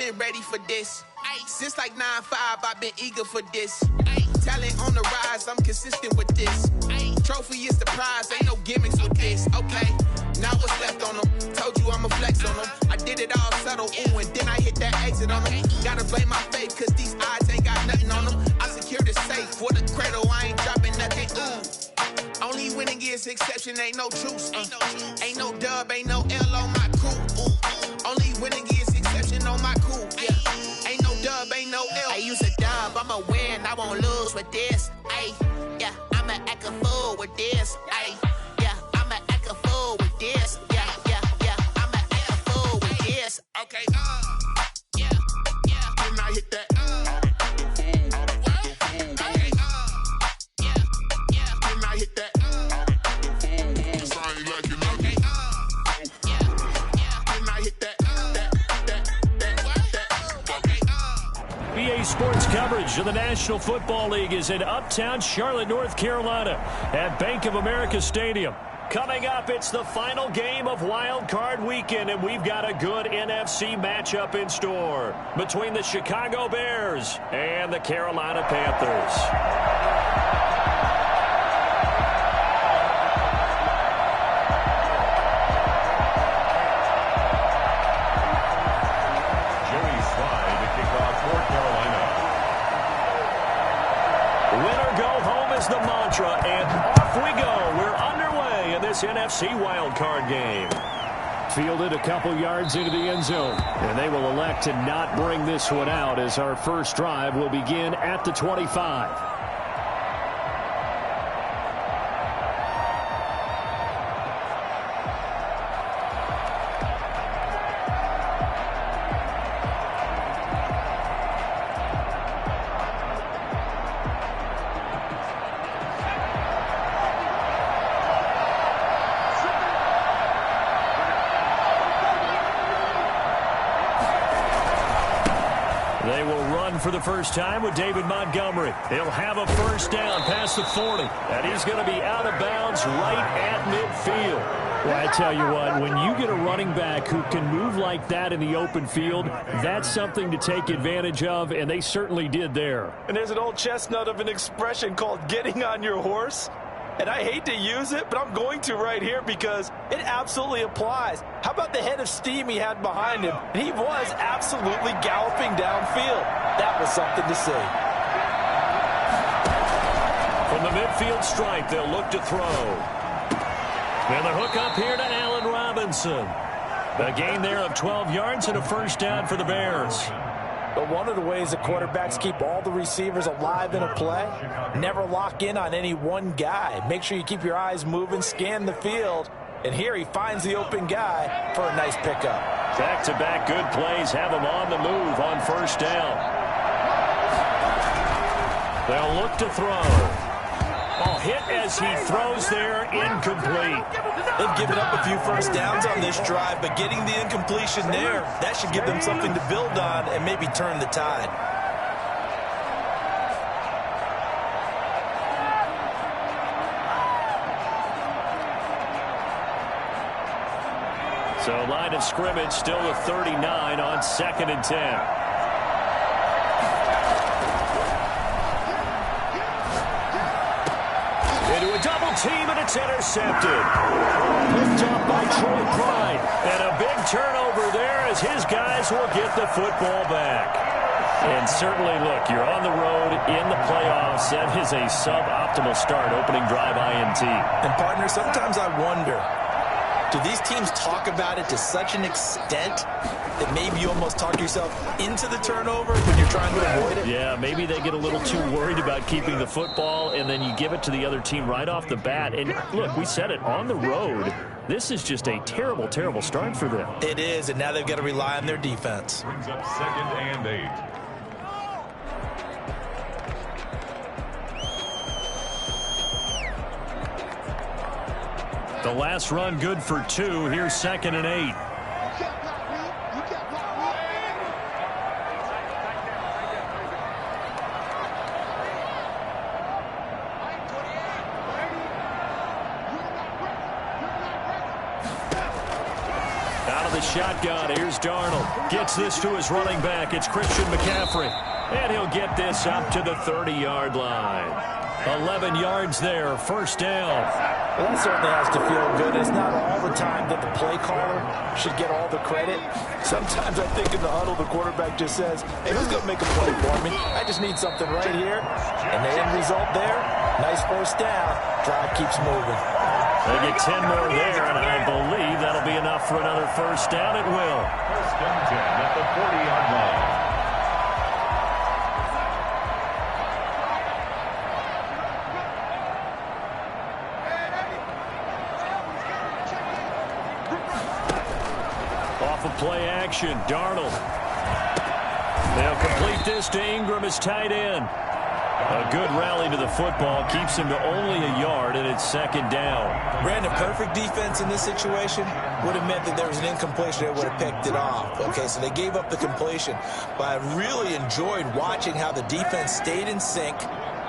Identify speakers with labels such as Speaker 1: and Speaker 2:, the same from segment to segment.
Speaker 1: been ready for this. Since like 9-5, I've been eager for this. Talent on the rise, I'm consistent with this. Trophy is the prize, ain't no gimmicks with this. Okay, now what's left on them? Told you I'ma flex on them. I did it all subtle, ooh, and then I hit that exit on them. Gotta blame my faith, cause these odds ain't got nothing on them. I secured the safe for the cradle, I ain't dropping nothing, ooh. Only winning is exception, ain't no truce. Ain't no dub, ain't no L on my crew. Ooh. Only winning is exception on my crew. Yeah. Ain't no dub, ain't no L. I use a dub, I'ma win, I won't lose with this. Ay, yeah, I'ma act a fool with this. Ay, yeah, I'ma act a fool with this. Yeah, yeah, yeah, I'ma act a fool with this. Okay, yeah, yeah. When I hit that,
Speaker 2: Sports coverage of the National Football League is in Uptown Charlotte, North Carolina at Bank of America Stadium. Coming up, it's the final game of Wild Card Weekend, and we've got a good NFC matchup in store between the Chicago Bears and the Carolina Panthers. The mantra, and off we go. We're underway in this NFC wildcard game. Fielded a couple yards into the end zone, and they will elect to not bring this one out as our first drive will begin at the 25. For the first time with David Montgomery. He'll have a first down past the 40, and he's going to be out of bounds right at midfield. Well, I tell you what, when you get a running back who can move like that in the open field, that's something to take advantage of, and they certainly did there.
Speaker 3: And there's an old chestnut of an expression called getting on your horse. And I hate to use it, but I'm going to right here because it absolutely applies. How about the head of steam he had behind him? He was absolutely galloping downfield. That was something to see.
Speaker 2: From the midfield stripe, they'll look to throw. And the hook up here to Allen Robinson. A gain there of 12 yards and a first down for the Bears.
Speaker 3: But one of the ways that quarterbacks keep all the receivers alive in a play, never lock in on any one guy. Make sure you keep your eyes moving, scan the field. And here he finds the open guy for a nice pickup.
Speaker 2: Back-to-back good plays have him on the move on first down. They'll look to throw. Ball hit as he throws there, incomplete.
Speaker 3: They've given up a few first downs on this drive, but getting the incompletion there, that should give them something to build on and maybe turn the tide.
Speaker 2: So line of scrimmage still the 39 on 2nd and 10. Into a double team, and it's intercepted. Picked up by Troy Pride. And a big turnover there as his guys will get the football back. And certainly, look, you're on the road in the playoffs. That is a suboptimal start, opening drive INT.
Speaker 3: And, partner, sometimes I wonder, do these teams talk about it to such an extent that maybe you almost talk yourself into the turnover when you're trying to avoid it?
Speaker 2: Yeah, maybe they get a little too worried about keeping the football, and then you give it to the other team right off the bat. And, look, we said it, on the road, this is just a terrible, terrible start for them.
Speaker 3: It is, and now they've got to rely on their defense.
Speaker 4: Brings up 2nd and 8.
Speaker 2: The last run good for 2. Here's 2nd and 8. Out of the the shotgun. Here's Darnold. Gets this to his running back. It's Christian McCaffrey. And he'll get this up to the 30-yard line. 11 yards there, first down.
Speaker 3: Well, that certainly has to feel good. It's not all the time that the play caller should get all the credit. Sometimes I think in the huddle, the quarterback just says, hey, who's going to make a play for me? I just need something right here. And the end result there, nice first down. Drive keeps moving.
Speaker 2: They get 10 more there, and I believe that'll be enough for another first down. It will.
Speaker 4: First and 10 at the 40-yard line.
Speaker 2: Off of play action, Darnold. They'll complete this to Ingram as tight end. A good rally to the football keeps him to only a yard, and it's second down.
Speaker 5: Brandon, perfect defense in this situation would have meant that there was an incompletion. They would have picked it off. Okay, so they gave up the completion. But I really enjoyed watching how the defense stayed in sync,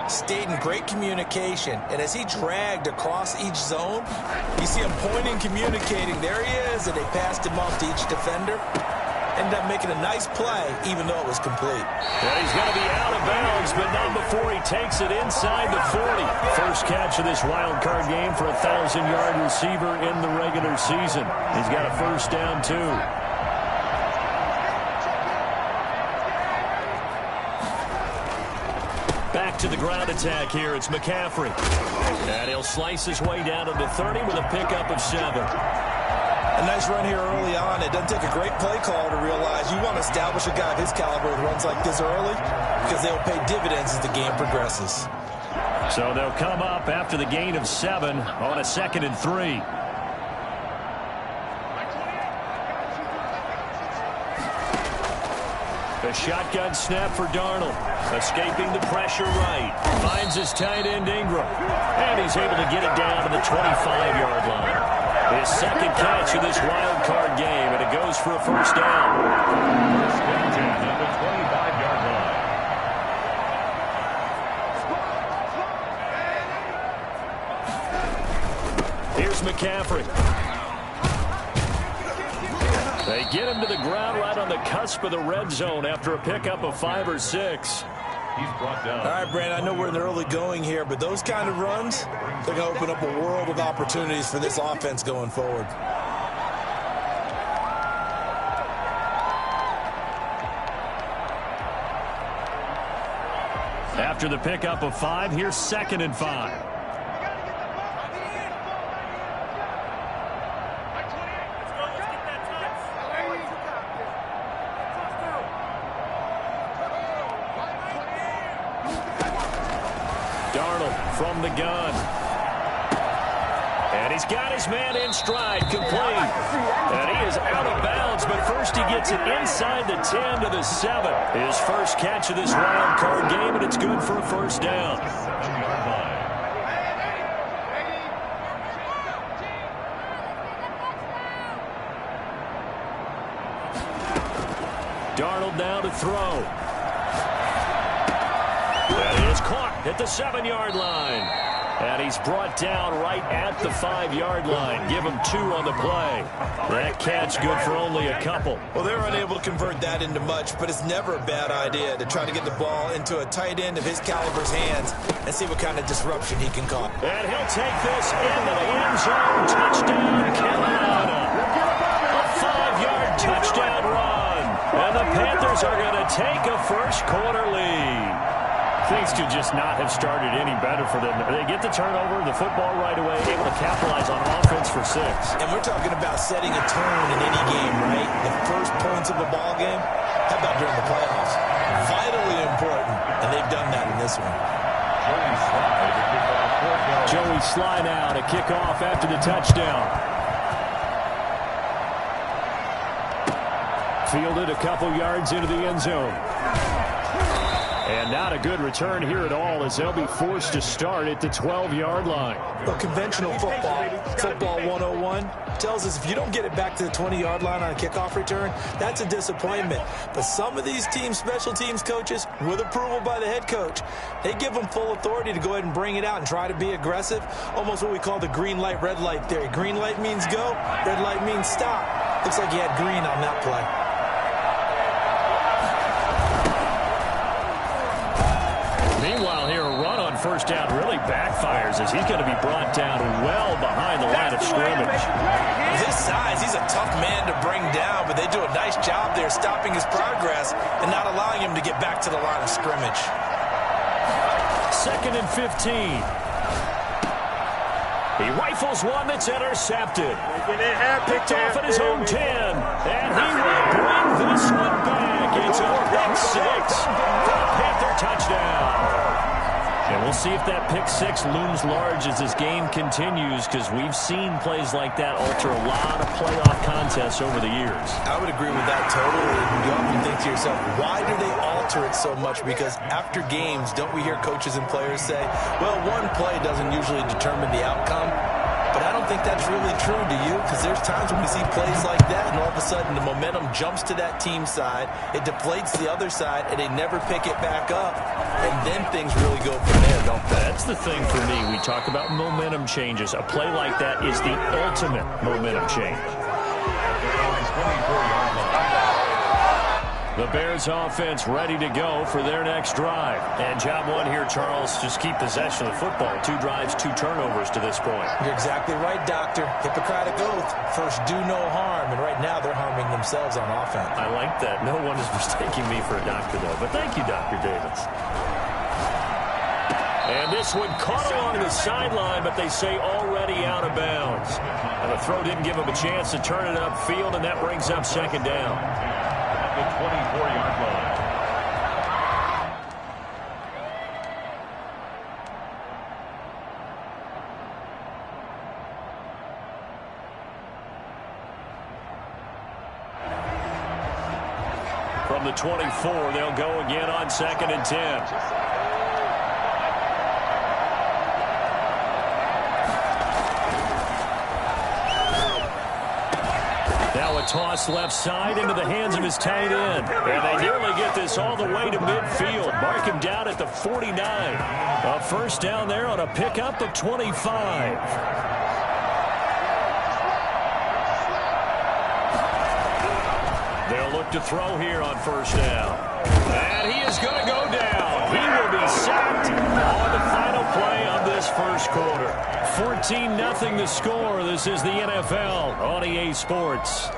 Speaker 5: stayed in great communication. And as he dragged across each zone, you see him pointing, communicating. There he is, and they passed him off to each defender. Ended up making a nice play, even though it was complete.
Speaker 2: Well, he's going to be out of bounds, but not before he takes it inside the 40. First catch of this wild card game for a 1,000-yard receiver in the regular season. He's got a first down, too. Back to the ground attack here. It's McCaffrey. And he'll slice his way down to the 30 with a pickup of 7.
Speaker 5: A nice run here early on. It doesn't take a great play caller to realize you want to establish a guy of his caliber with runs like this early because they'll pay dividends as the game progresses.
Speaker 2: So they'll come up after the gain of 7 on a 2nd and 3. A shotgun snap for Darnold. Escaping the pressure right. Finds his tight end Ingram. And he's able to get it down to the 25-yard line. His second catch of this wild card game, and it goes for a first down.
Speaker 4: First and 10 at the 25-yard line.
Speaker 2: Here's McCaffrey. They get him to the ground right on the cusp of the red zone after a pickup of 5 or 6.
Speaker 4: He's brought down.
Speaker 5: All right, Brandon, I know we're in the early going here, but those kind of runs, they're going to open up a world of opportunities for this offense going forward.
Speaker 2: After the pickup of 5, here's 2nd and 5. Darnold from the gun. And he's got his man in stride, complete. And he is out of bounds, but first he gets it inside the 10 to the 7. His first catch of this wild card game, and it's good for a first down.
Speaker 4: 7-yard line.
Speaker 2: Darnold now to throw. And he is caught at the 7-yard line. And he's brought down right at the 5-yard line. Give him 2 on the play. That catch good for only a couple.
Speaker 5: Well, they're unable to convert that into much, but it's never a bad idea to try to get the ball into a tight end of his caliber's hands and see what kind of disruption he can cause.
Speaker 2: And he'll take this into the end zone. Touchdown, Carolina. A 5-yard touchdown run. And the Panthers are going to take a first-quarter lead. Things could just not have started any better for them. They get the turnover, the football right away, able to capitalize on offense for 6.
Speaker 5: And we're talking about setting a tone in any game, right? The first points of a ball game. How about during the playoffs? Vitally important, and they've done that in this one.
Speaker 2: Joey Slye now to kick off after the touchdown. Fielded a couple yards into the end zone. And not a good return here at all as they'll be forced to start at the 12-yard line.
Speaker 5: Well, conventional football 101, tells us if you don't get it back to the 20-yard line on a kickoff return, that's a disappointment. But some of these teams, special teams coaches, with approval by the head coach, they give them full authority to go ahead and bring it out and try to be aggressive, almost what we call the green light, red light theory. Green light means go, red light means stop. Looks like he had green on that play.
Speaker 2: Meanwhile, here a run on first down really backfires as he's going to be brought down well behind the line of scrimmage.
Speaker 5: With his size, he's a tough man to bring down, but they do a nice job there stopping his progress and not allowing him to get back to the line of scrimmage.
Speaker 2: 2nd and 15. He rifles one that's intercepted. Picked off at his own 10. And he will bring this one back. It's a pick six for a Panther touchdown. And we'll see if that pick six looms large as this game continues, because we've seen plays like that alter a lot of playoff contests over the years. I
Speaker 5: would agree with that totally. You often think to yourself, why do they alter it so much? Because after games, don't we hear coaches and players say, well, one play doesn't usually determine the outcome? But I don't think that's really true, do you? Because there's times when we see plays like that, and all of a sudden the momentum jumps to that team side, it deflates the other side, and they never pick it back up, and then things really go from there, don't they?
Speaker 2: That's the thing for me. We talk about momentum changes. A play like that is the ultimate momentum change. The Bears offense ready to go for their next drive. And job one here, Charles, just keep possession of the football. 2 drives, 2 turnovers to this point.
Speaker 5: You're exactly right, Doctor. Hippocratic oath. First, do no harm. And right now, they're harming themselves on offense.
Speaker 2: I like that. No one is mistaking me for a doctor, though. But thank you, Dr. Davis. And this one caught along the sideline, but they say already out of bounds. And the throw didn't give him a chance to turn it upfield, and that brings up 2nd down.
Speaker 4: The 24-yard line.
Speaker 2: From the 24, they'll go again on 2nd and 10. Toss left side into the hands of his tight end. And they nearly get this all the way to midfield. Mark him down at the 49. A first down there on a pickup of 25. They'll look to throw here on first down. And he is going to go down. He will be sacked on the final play of this first quarter. 14-0 the score. This is the NFL on EA Sports.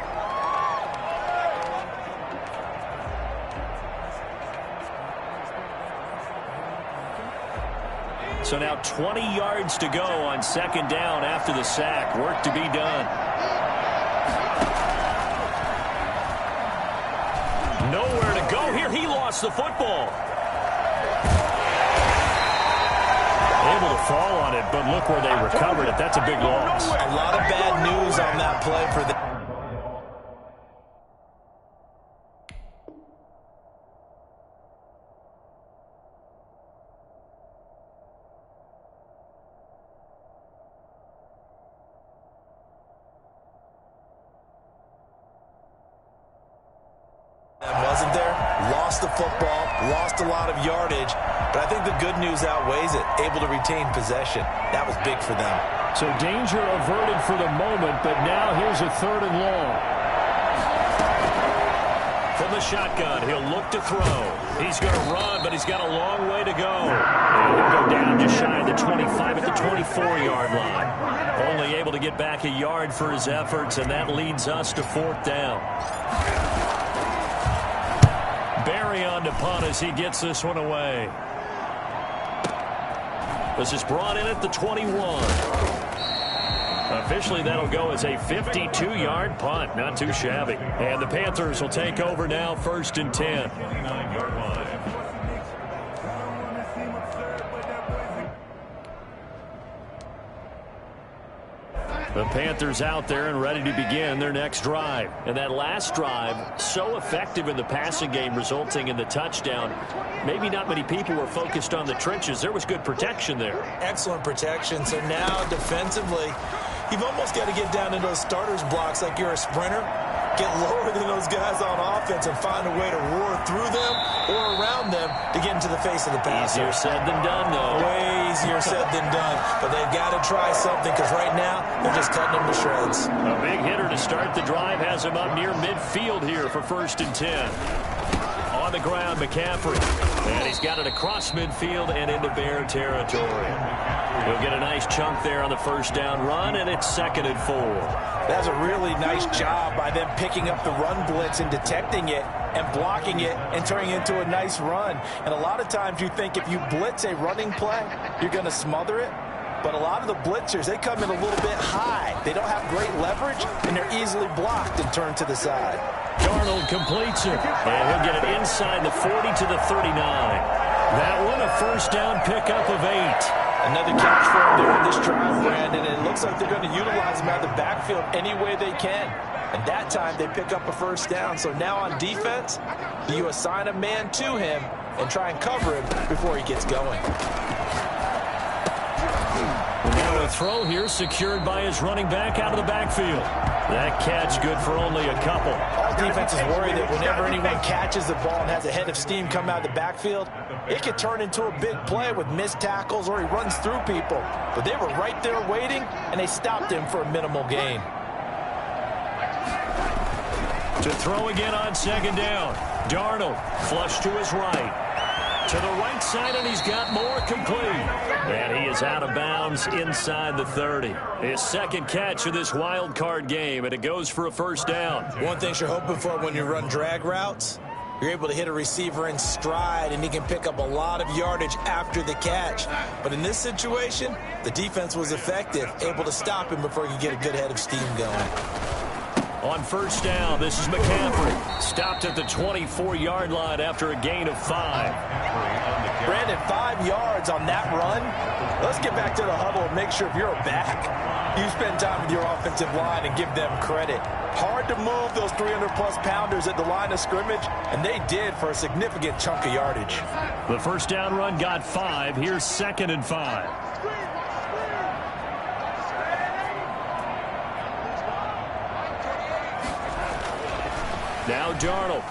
Speaker 2: So now 20 yards to go on 2nd down after the sack. Work to be done. Nowhere to go here. He lost the football. Able to fall on it, but look where they recovered it. That's a big loss.
Speaker 5: A lot of bad news on that play for them. Wasn't there? Lost the football, lost a lot of yardage, but I think the good news outweighs it. Able to retain possession. That was big for them.
Speaker 2: So danger averted for the moment, but now here's a 3rd and long. From the shotgun, he'll look to throw. He's going to run, but he's got a long way to go. And he'll go down just shy of the 25 at the 24-yard line. Only able to get back a yard for his efforts, and that leads us to 4th down. Barry on to punt as he gets this one away. This is brought in at the 21. Officially, that'll go as a 52-yard punt. Not too shabby. And the Panthers will take over now, 1st and 10.
Speaker 4: 29-yard line.
Speaker 2: The Panthers out there and ready to begin their next drive. And that last drive, so effective in the passing game, resulting in the touchdown. Maybe not many people were focused on the trenches. There was good protection there.
Speaker 5: Excellent protection. So now, defensively, you've almost got to get down in those starters blocks like you're a sprinter. Get lower than those guys on offense and find a way to roar through them or around them to get into the face of the passer.
Speaker 2: Easier said than done, though.
Speaker 5: Way easier said than done, but they've got to try something because right now they're just cutting them to shreds.
Speaker 2: A big hitter to start the drive has him up near midfield here for 1st and 10. On the ground, McCaffrey. And he's got it across midfield and into Bear territory. He'll get a nice chunk there on the 1st down run, and it's 2nd and 4.
Speaker 3: That's a really nice job by them picking up the run blitz and detecting it and blocking it and turning it into a nice run. And a lot of times you think if you blitz a running play, you're going to smother it. But a lot of the blitzers, they come in a little bit high. They don't have great leverage, and they're easily blocked and turned to the side.
Speaker 2: Darnold completes it, and he'll get it inside the 40 to the 39. That one a 1st down pickup of 8.
Speaker 3: Another catch for him there in this drive, Brandon, and it looks like they're going to utilize him out of the backfield any way they can. And that time they pick up a 1st down. So now on defense, do you assign a man to him and try and cover him before he gets going?
Speaker 2: Now a throw here secured by his running back out of the backfield. That catch good for only a couple.
Speaker 3: All defenses worry that whenever anyone catches the ball and has a head of steam come out of the backfield, it could turn into a big play with missed tackles or he runs through people. But they were right there waiting, and they stopped him for a minimal gain.
Speaker 2: To throw again on 2nd down. Darnold flush to his right. To the right side, and he's got more complete. And he is out of bounds inside the 30. His 2nd catch of this wild card game, and it goes for a 1st down.
Speaker 5: One thing you're hoping for when you run drag routes, you're able to hit a receiver in stride, and he can pick up a lot of yardage after the catch. But in this situation, the defense was effective, able to stop him before he could get a good head of steam going.
Speaker 2: On 1st down, this is McCaffrey. Stopped at the 24-yard line after a gain of 5.
Speaker 3: Brandon, 5 yards on that run. Let's get back to the huddle and make sure if you're a back, you spend time with your offensive line and give them credit. Hard to move those 300-plus pounders at the line of scrimmage, and they did for a significant chunk of yardage.
Speaker 2: The 1st down run got 5. Here's 2nd and 5. Now Darnold.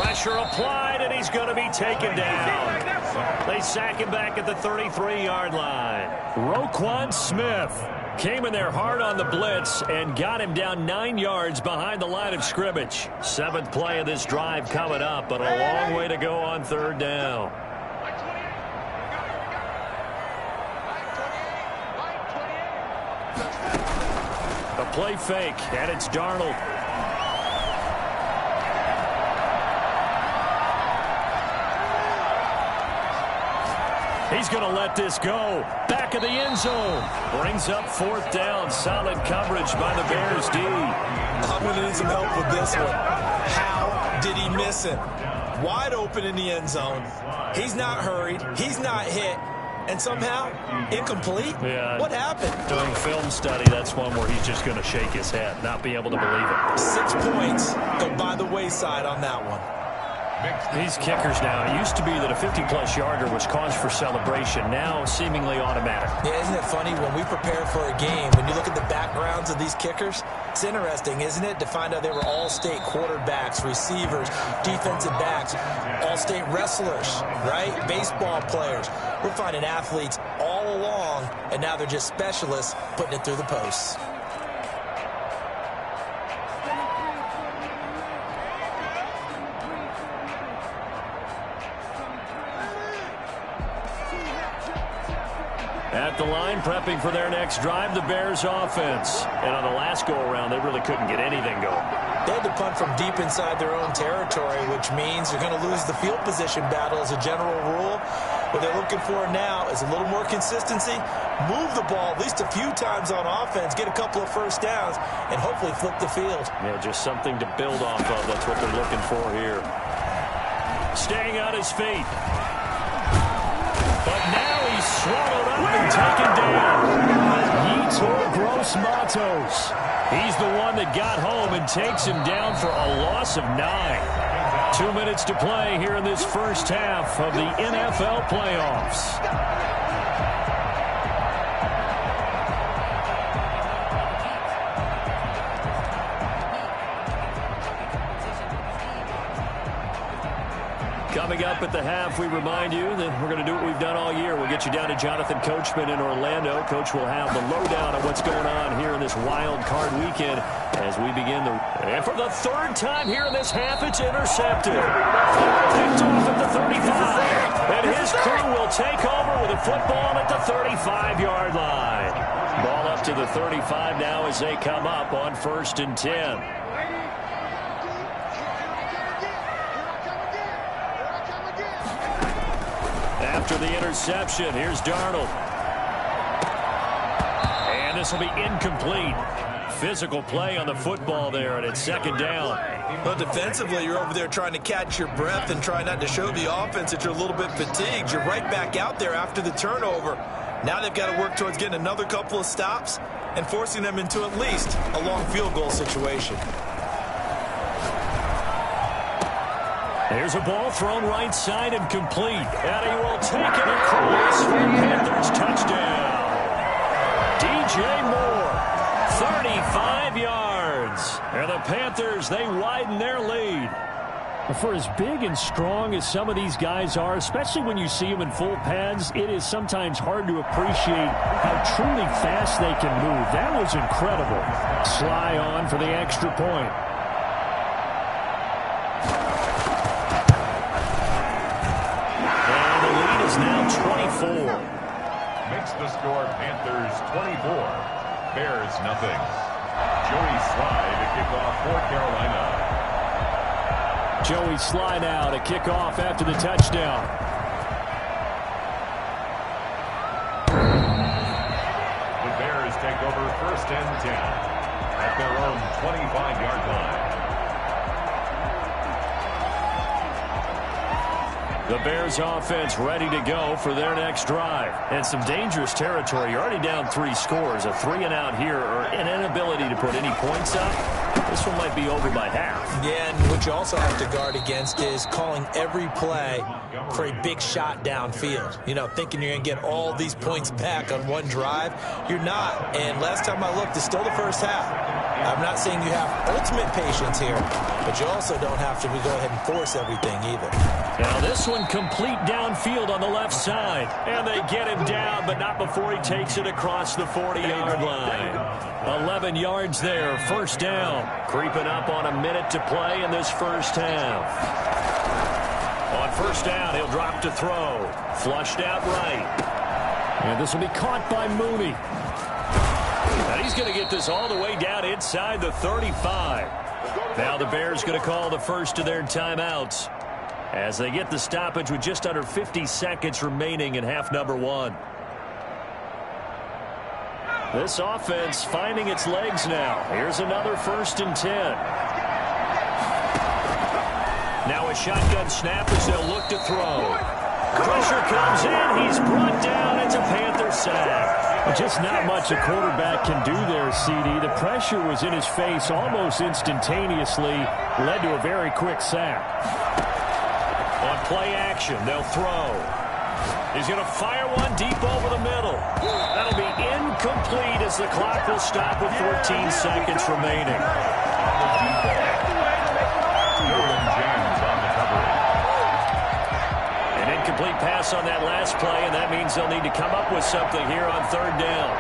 Speaker 2: Pressure applied, and he's going to be taken down. They sack him back at the 33-yard line. Roquan Smith came in there hard on the blitz and got him down 9 yards behind the line of scrimmage. 7th play of this drive coming up, but a long way to go on 3rd down. A play fake, and it's Darnold. He's going to let this go. Back of the end zone. Brings up 4th down. Solid coverage by the Bears D.
Speaker 5: I'm going to need some help with this one. How did he miss him? Wide open in the end zone. He's not hurried. He's not hit. And somehow, incomplete?
Speaker 2: Yeah.
Speaker 5: What happened?
Speaker 2: During film study, that's one where he's just going to shake his head, not be able to believe it.
Speaker 5: 6 points go by the wayside on that one.
Speaker 2: These kickers now, it used to be that a 50-plus yarder was cause for celebration. Now, seemingly automatic.
Speaker 5: Yeah, isn't it funny when we prepare for a game, when you look at the backgrounds of these kickers, it's interesting, isn't it, to find out they were all-state quarterbacks, receivers, defensive backs, all-state wrestlers, right? Baseball players. We're finding athletes all along, and now they're just specialists putting it through the posts.
Speaker 2: At the line, prepping for their next drive, the Bears offense. And on the last go-around, they really couldn't get anything going.
Speaker 5: They had to punt from deep inside their own territory, which means they're going to lose the field position battle as a general rule. What they're looking for now is a little more consistency, move the ball at least a few times on offense, get a couple of 1st downs, and hopefully flip the field.
Speaker 2: Yeah, just something to build off of. That's what they're looking for here. Staying on his feet. But now he's swallowed up and taken down. Yetur Gross-Matos. He's the one that got home and takes him down for a loss of 9. 2 minutes to play here in this first half of the NFL playoffs. Coming up at the half, we remind you that we're going to do what we've done all year. We'll get you down to Jonathan Coachman in Orlando. Coach will have the lowdown of what's going on here in this wild card weekend as we begin the... And for the third time here in this half, it's intercepted. Picked off at the 35. And his crew will take over with a football at the 35-yard line. Ball up to the 35 now as they come up on 1st and 10. After the interception, here's Darnold. And this will be incomplete. Physical play on the football there, and it's 2nd down.
Speaker 5: Well, defensively, you're over there trying to catch your breath and try not to show the offense that you're a little bit fatigued. You're right back out there after the turnover. Now they've got to work towards getting another couple of stops and forcing them into at least a long field goal situation.
Speaker 2: There's a ball thrown right side and complete. And he will take it across for Panthers touchdown. DJ Moore, 35 yards. And the Panthers, they widen their lead. For as big and strong as some of these guys are, especially when you see them in full pads, it is sometimes hard to appreciate how truly fast they can move. That was incredible. Sly on for the extra point. Now 24.
Speaker 4: Makes the score Panthers 24, Bears nothing. Joey Slye to kick off for Carolina.
Speaker 2: Joey Slye now to kick off after the touchdown.
Speaker 4: The Bears take over 1st and 10 at their own 25-yard line.
Speaker 2: The Bears offense ready to go for their next drive. And some dangerous territory. You're already down 3 scores. A 3-and-out here or an inability to put any points up. This one might be over by half.
Speaker 5: Yeah, and what you also have to guard against is calling every play for a big shot downfield. You know, thinking you're going to get all these points back on one drive. You're not. And last time I looked, it's still the first half. I'm not saying you have ultimate patience here, but you also don't have to go ahead and force everything either.
Speaker 2: Now this one complete downfield on the left side. And they get him down, but not before he takes it across the 40-yard line. 11 yards there, 1st down. Creeping up on a minute to play in this first half. On 1st down, he'll drop to throw. Flushed out right. And this will be caught by Mooney. And he's going to get this all the way down inside the 35. Now the Bears going to call the first of their timeouts as they get the stoppage with just under 50 seconds remaining in half number 1. This offense finding its legs now. Here's another 1st and 10. Now a shotgun snap as they'll look to throw. Pressure comes in. He's brought down. It's a Panther sack. Just not much a quarterback can do there, CD. The pressure was in his face almost instantaneously. Led to a very quick sack. On play action, they'll throw. He's going to fire one deep over the middle. That'll be incomplete as the clock will stop with 14 seconds remaining. An incomplete pass on that last play, and that means they'll need to come up with something here on 3rd down.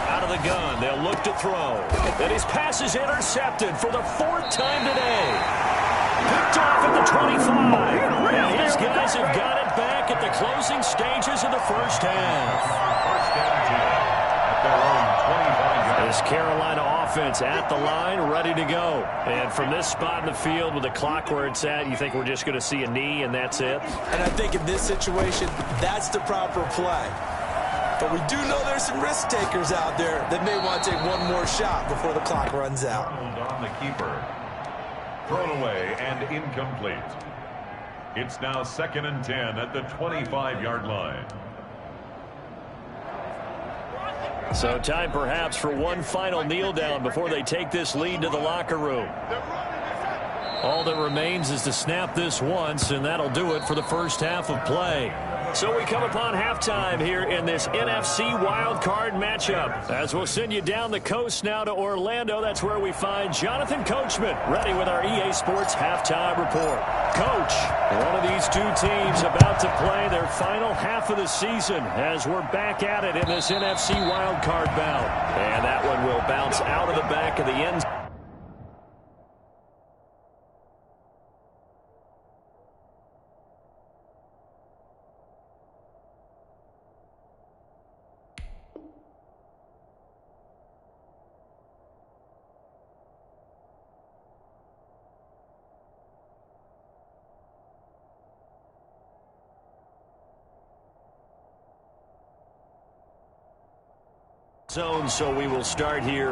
Speaker 2: Out of the gun, they'll look to throw. And his pass is intercepted for the 4th time today. Picked off at the 25. And his guys have got it back at the closing stages of the first half.
Speaker 4: 1st and 10 at their own 25 yards.
Speaker 2: This Carolina offense at the line, ready to go. And from this spot in the field with the clock where it's at, you think we're just going to see a knee and that's it?
Speaker 5: And I think in this situation, that's the proper play. But we do know there's some risk takers out there that may want to take one more shot before the clock runs out.
Speaker 4: On the keeper. Thrown away and incomplete. It's now 2nd and 10 at the 25-yard line.
Speaker 2: So time perhaps for one final kneel down before they take this lead to the locker room. All that remains is to snap this once, and that'll do it for the first half of play. So we come upon halftime here in this NFC wildcard matchup. As we'll send you down the coast now to Orlando, that's where we find Jonathan Coachman ready with our EA Sports halftime report. Coach, one of these two teams about to play their final half of the season as we're back at it in this NFC wildcard bout. And that one will bounce out of the back of the end zone. So we will start here